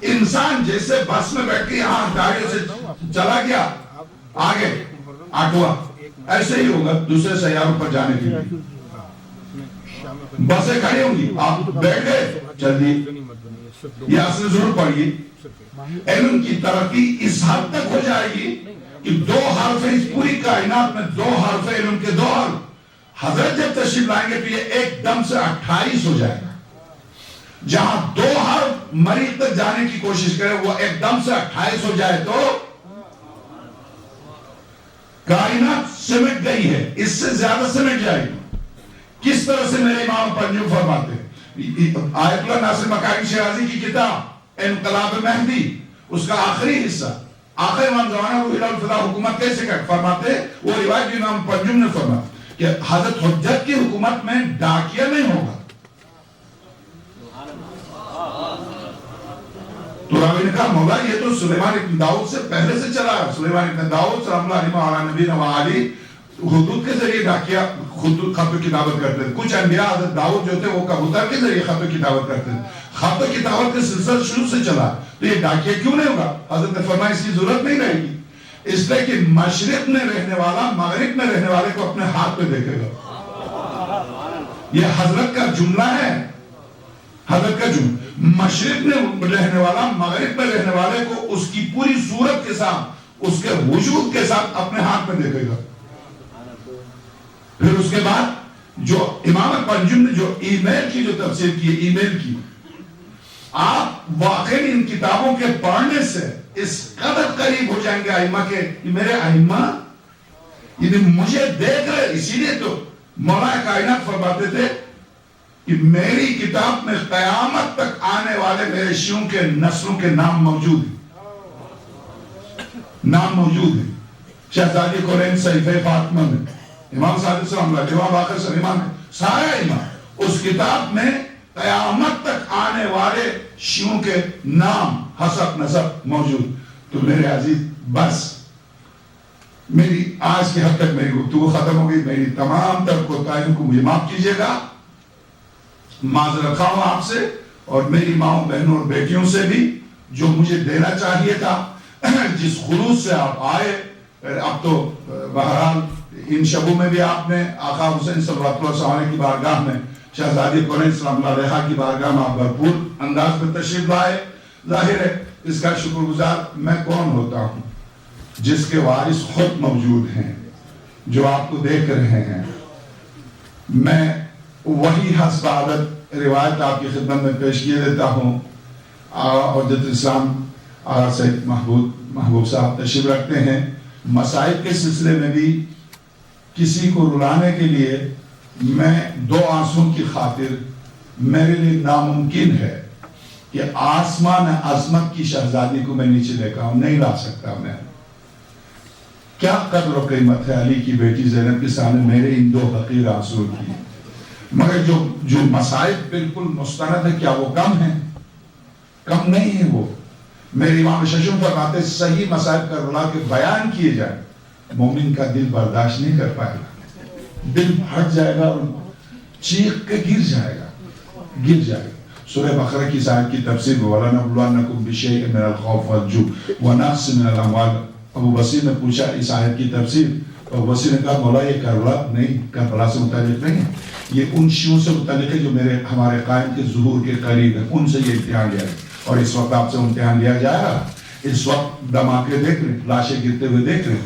انسان جیسے بس میں بیٹھ کے یہاں گاڑیوں سے چلا گیا آگے آٹوا، ایسے ہی ہوگا دوسرے سیاروں پر جانے کے لیے. بسیں کھڑی ہوں گی، آپ بیٹھ گئے چل دی. یہ اصل ضرور پڑھیے. علم کی ترقی اس حد تک ہو جائے گی کہ 2 حرف اس پوری کائنات میں 2 حرف علم کے 2 حرف. حضرت جب تشریف لائیں گے تو یہ ایک دم سے 28 ہو جائے گا. جہاں 2 حرف مریخ تک جانے کی کوشش کرے وہ ایک دم سے 28 ہو جائے تو کائنات سمٹ گئی ہے، اس سے زیادہ سمٹ جائے گی. کس طرح سے میرے امام پنجم فرماتے ہیں، آیت اللہ ناصر مکاری شیرازی کی کتاب انقلاب مہدی اس کا آخری حصہ، آخر امام زمانہ روح الفضا حکومت کیسے کر فرماتے، وہ روایت امام پنجم نے فرمایا کہ حضرت حجت کی حکومت میں ڈاکیہ نہیں ہوگا. تو راوی نے کہا مولا یہ تو سلیمان ابن داؤد سے پہلے سے چلا ہے. سلیمان ابن داؤد سلام اللہ علیہ نبی نوالی خطوط کے ذریعے ڈاکیہ خط و کتابت کرتے تھے. کچھ انبیاء حضرت داؤد جو تھے وہ کبوتر کے ذریعے خط و کتابت کرتے تھے. خط و کتابت کے سلسلہ شروع سے چلا، تو یہ ڈاکیہ کیوں نہیں ہوگا؟ حضرت نے فرمایا اس کی ضرورت نہیں رہے گی، اس لیے کہ مشرق میں رہنے والا مغرب میں رہنے والے کو اپنے ہاتھ میں دیکھے گا. یہ حضرت کا جملہ ہے، حضرت کا جملہ. مشرق میں رہنے والا مغرب میں رہنے والے کو اس کی پوری صورت کے ساتھ اس کے وجود کے ساتھ اپنے ہاتھ میں دیکھے گا. پھر اس کے بعد جو امام پنجم نے جو ای میل کی جو تفسیر کی، ای میل کی، آپ واقعی ان کتابوں کے پڑھنے سے اس قدر قریب ہو جائیں گے ائمہ کے کہ میرے ائمہ یعنی مجھے دیکھ رہے. اسی لیے تو مولا کائنات فرماتے تھے کہ میری کتاب میں قیامت تک آنے والے میرے شیعوں کے نسلوں کے نام موجود ہیں، نام موجود ہیں. شہزادی قرین صحیفہ فاطمہ میں امام صادق صلی اللہ علیہ وسلم باقر سلیمان میں سارے امام اس کتاب میں قیامت تک آنے والے شیعوں کے نام حسب نسب موجود. تو میرے عزیز بس میری آج کے حد تک میری گفتگو ختم ہو گئی. میری تمام تر کوتاہیوں کو مجھے معاف کیجیے گا، معذرت خواہ ہوں آپ سے اور میری ماؤں بہنوں اور بیٹیوں سے بھی جو مجھے دینا چاہیے تھا. جس خلوص سے آپ آئے، اب تو بہرحال ان شبوں میں بھی آپ نے آقا حسین صلی اللہ علیہ کی بارگاہ میں، شہزادی قرین صلی اللہ علیہ کی بارگاہ میں آپ بھرپور انداز میں تشریف لائے. ظاہر ہے اس کا شکر گزار میں کون ہوتا ہوں جس کے وارث خود موجود ہیں، جو آپ کو دیکھ رہے ہیں. میں وہی حسب عادت روایت آپ کی خدمت میں پیش کیے دیتا ہوں. حجت الاسلام آقا سید محبوب صاحب تشریف رکھتے ہیں. مصائب کے سلسلے میں بھی کسی کو رلانے کے لیے میں 2 آنسوں کی خاطر میرے لیے ناممکن ہے کہ آسمان عظمت کی شہزادی کو میں نیچے دیکھا ہوں، نہیں لا سکتا میں. کیا قدر و قیمت ہے علی کی بیٹی زینب کے سامنے میرے ان 2 حقیر آنسوں کی. مگر جو مصائب بالکل مستند ہے، کیا وہ کم ہیں؟ کم نہیں ہے. وہ میرے امام ششم فرماتے صحیح مصائب کا رلا کے بیان کیے جائیں مومن کا دل برداشت نہیں کر پائے گا، دل پھٹ جائے گا اور چیخ کے گر جائے گا. سورہ بقرہ کی آیت کی تفسیر وَلَنَبْلُوَنَّكُمْ بِشَيْءٍ مِّنَ الْخَوْفِ وَالْجُوعِ وَنَقْصٍ مِّنَ الْأَمْوَالِ. ابو بصیر نے پوچھا اس آیت کی تفسیر، ابو بصیر نے کہا مولا یہ کربلا نہیں، کربلا سے متعلق نہیں ہے، یہ ان شیعوں سے متعلق ہے جو ہمارے قائم کے ظہور کے قریب ہیں، ان سے یہ امتحان لیا ہے. اور اس وقت آپ سے امتحان لیا جا رہا. اس وقت دھماکے دیکھ رہے، لاشیں گرتے ہوئے دیکھ رہے،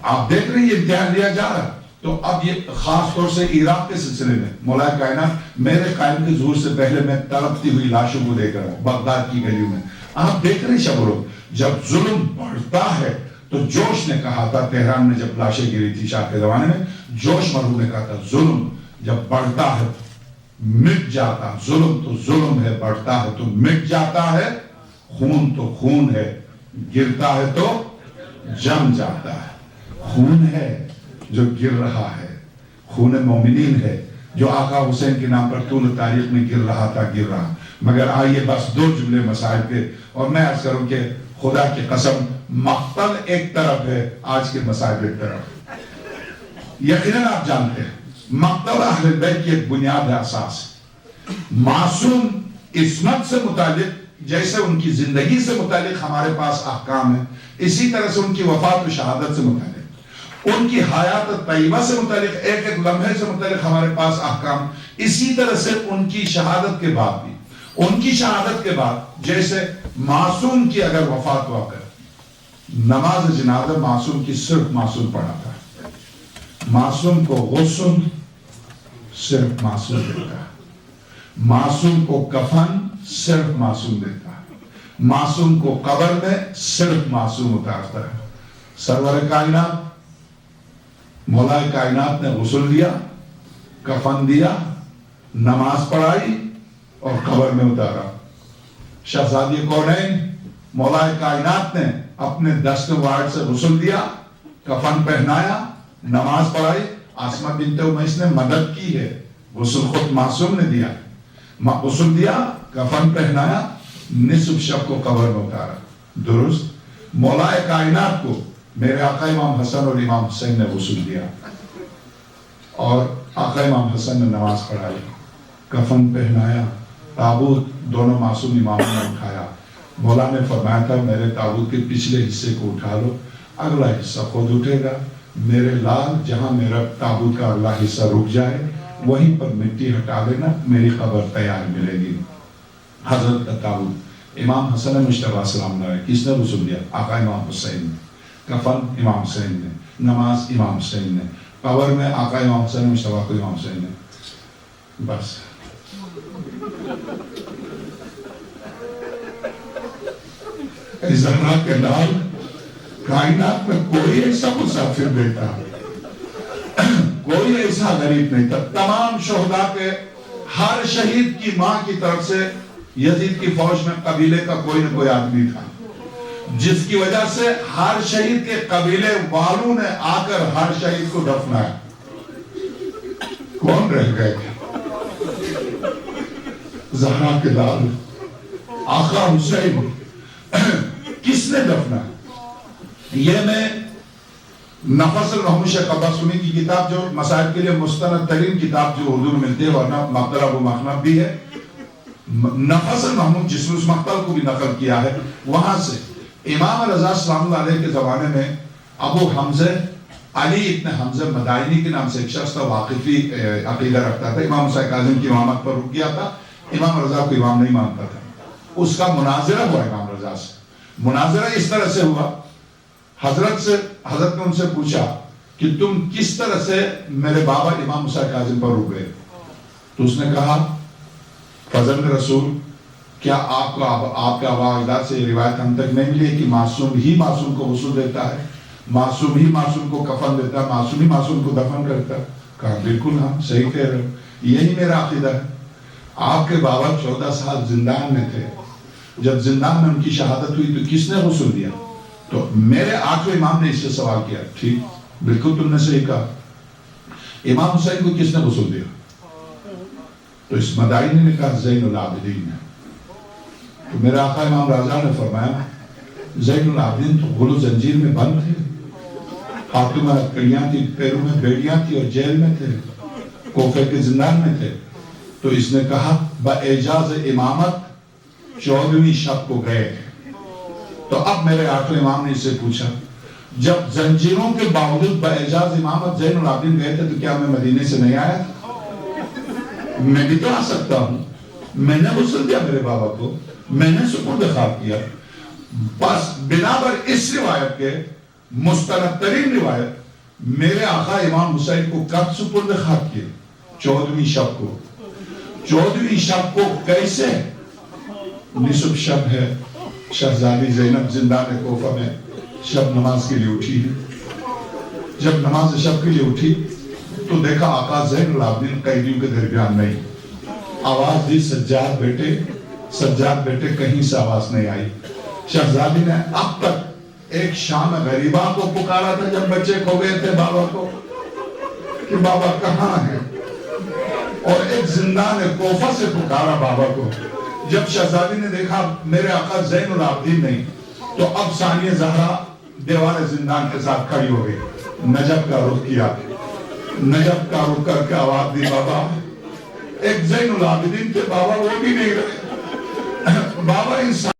آپ دیکھ رہے ہیں یہ امتحان لیا جا رہا. تو اب یہ خاص طور سے عراق کے سلسلے میں مولا کائنات میرے قائم کے ظہور سے پہلے میں تڑپتی ہوئی لاشوں کو دیکھ رہا ہوں بغداد کی گلیوں میں. آپ دیکھ رہے ہیں شب و روز جب ظلم بڑھتا ہے تو جوش نے کہا تھا تہران میں جب لاشیں گری تھی شاہ کے زمانے میں، جوش مرحوم نے کہا تھا ظلم جب بڑھتا ہے مٹ جاتا، ظلم تو ظلم ہے، بڑھتا ہے تو مٹ جاتا ہے، خون تو خون ہے، گرتا ہے تو جم جاتا ہے. خون ہے جو گر رہا ہے، خون مومنین ہے جو آقا حسین کے نام پر طول تاریخ میں گر رہا تھا، گر رہا. مگر آئیے بس 2 جملے مسائل کے، اور میں عرض کروں کہ خدا کی قسم مقتل ایک طرف ہے، آج کے مسائل ایک طرف. یقیناً آپ جانتے ہیں مقتل اہل بیت کی ایک بنیاد ہے، اساس ہے. معصوم عصمت سے متعلق جیسے ان کی زندگی سے متعلق ہمارے پاس احکام ہیں، اسی طرح سے ان کی وفات و شہادت سے متعلق، ان کی حیات طیبہ سے متعلق، ایک ایک لمحے سے متعلق ہمارے پاس احکام، اسی طرح سے ان کی شہادت کے بعد بھی، ان کی شہادت کے بعد جیسے معصوم کی اگر وفات واقع، نماز جنازہ معصوم کی صرف معصوم پڑھاتا ہے، معصوم کو غسل صرف معصوم دیتا ہے، معصوم کو کفن صرف معصوم دیتا ہے، معصوم کو قبر میں صرف معصوم اتارتا ہے۔ سرور کائنات، مولا کائنات نے غسل دیا، کفن دیا، نماز پڑھائی اور قبر میں اتارا۔ شہزادی کونین مولا کائنات نے اپنے دست وارڈ سے غسل دیا، کفن پہنایا، نماز پڑھائی۔ آسمہ بنت امیس نے مدد کی ہے، غسل خود معصوم نے دیا، غسل دیا، کفن پہنایا، نصف شب کو قبر میں اتارا۔ درست مولا کائنات کو میرے آقا امام حسن اور امام حسین نے غسل دیا اور آقا امام حسن نے نماز پڑھائی، کفن پہنایا، تابوت دونوں معصوم اماموں نے اٹھایا۔ مولا نے فرمایا تھا میرے تابوت کے پچھلے حصے کو اٹھا لو، اگلا حصہ خود اٹھے گا۔ میرے لال جہاں میرا تابوت کا اگلا حصہ رک جائے وہیں پر مٹی ہٹا لینا، میری قبر تیار ملے گی۔ حضرت کا تابوت امام حسن مجتبیٰ سلام علیہ کس نے غسل دیا؟ آقا امام حسین نے۔ کفن امام حسین نے، نماز امام حسین نے، قبر میں آقا امام حسن مجتبیٰ کو امام حسین نے۔ بس زہرا کے لال کائنات میں کوئی ایسا مسافر بیٹا، کوئی ایسا غریب نہیں تھا۔ تمام شہداء کے ہر شہید کی ماں کی طرف سے یزید کی فوج میں قبیلے کا کوئی نہ کوئی آدمی تھا، جس کی وجہ سے ہر شہید کے قبیلے والوں نے آ کر ہر شہید کو دفنایا۔ کون رہ گئے؟ زہرا کے لال آقا حسین کس نے دفنا؟ یہ میں نفس الرحمش قباسمی کی کتاب جو مسائل کے لیے مستند ترین کتاب جو اردو میں ملتی ہے، ورنہ مقتل ابو مخنف بھی ہے، نفس المحمود جس نے اس مقتل کو بھی نقل کیا ہے، وہاں سے امام رضا سلام اللہ علیہ کے زمانے میں ابو حمزہ علی ابن حمزہ مدائنی کے نام سے ایک شخص تھا، واقفی عقیدہ رکھتا تھا، امام حسین کاظم کی امامت پر رک گیا تھا، امام رضا کو امام نہیں مانتا تھا۔ اس کا مناظرہ ہوا امام رضا سے، مناظرہ اس طرح سے ہوا، حضرت نے ان سے پوچھا کہ تم کس طرح سے میرے بابا امام حسین کاظم پر رک گئے؟ تو اس نے کہا فضل رسول، کیا آپ کے آباء اجداد سے یہ روایت ہم تک نہیں ملی کہ معصوم ہی معصوم کو غسل دیتا ہے، معصوم ہی معصوم کو کفن دیتا ہے، معصوم ہی معصوم کو دفن کرتا ہے؟ کہا بالکل ہم صحیح کہہ رہے ہو، یہی میرا عقیدہ ہے۔ آپ کے بابا 14 سال زندان میں تھے، جب زندان میں ان کی شہادت ہوئی تو کس نے غسل دیا؟ تو میرے آٹھویں امام نے اس سے سوال کیا، ٹھیک بالکل تم نے صحیح کہا، امام حسین کو کس نے غسل دیا؟ تو اس مدائنی نے کہا زین العابدین نے۔ تو میرے آقا امام رضا نے فرمایا زین العابدین تو غل و زنجیر میں بند تھے، ہاتھوں میں کڑیاں تھی، پیروں میں بیڑیاں تھی اور جیل میں تھے، کوفے کے زندان میں تھے۔ تو اس نے کہا باعجاز امامت 14ویں شب کو گئے تھے۔ تو اب میرے آٹھویں امام نے اس سے پوچھا جب زنجیروں کے باوجود باعجاز امامت زین العابدین گئے تھے تو کیا میں مدینے سے نہیں آیا؟ میں بھی تو آ سکتا ہوں، میں نے غسل دیا میرے بابا کو، میں نے سپرد خواب کیا۔ بس بنابر اس روایت کے مستند ترین روایت میرے آقا امام حسین کو کب سپرد خواب کیا؟ 14ویں شب کو۔ 14ویں شب کو کیسے؟ نصف شب ہے، شہزادی زینب زندان کوفہ میں شب نماز کے لیے اٹھی ہے۔ جب نماز شب کے لیے اٹھی تو دیکھا آقا زین العابدین قیدیوں کے درمیان نہیں، آواز دی سجاد بیٹے کہیں سے آواز نہیں آئی۔ شہزادی نے اب تک ایک شام غریبہ کو پکارا تھا جب بچے کھو گئے تھے بابا کو کہ بابا کہاں ہے، اور ایک زندان کوفہ سے پکارا بابا کو۔ جب شہزادی نے دیکھا میرے آقا زین العابدین نہیں تو اب ثانیہ زہرا دیوار زندان کے ساتھ کھڑی ہو گئی، نجف کا رخ کیا، نجف کا رخ کر کے آواز دی بابا۔ ایک زین العابدین تھے بابا، وہ بھی نہیں رہے، بابا انسان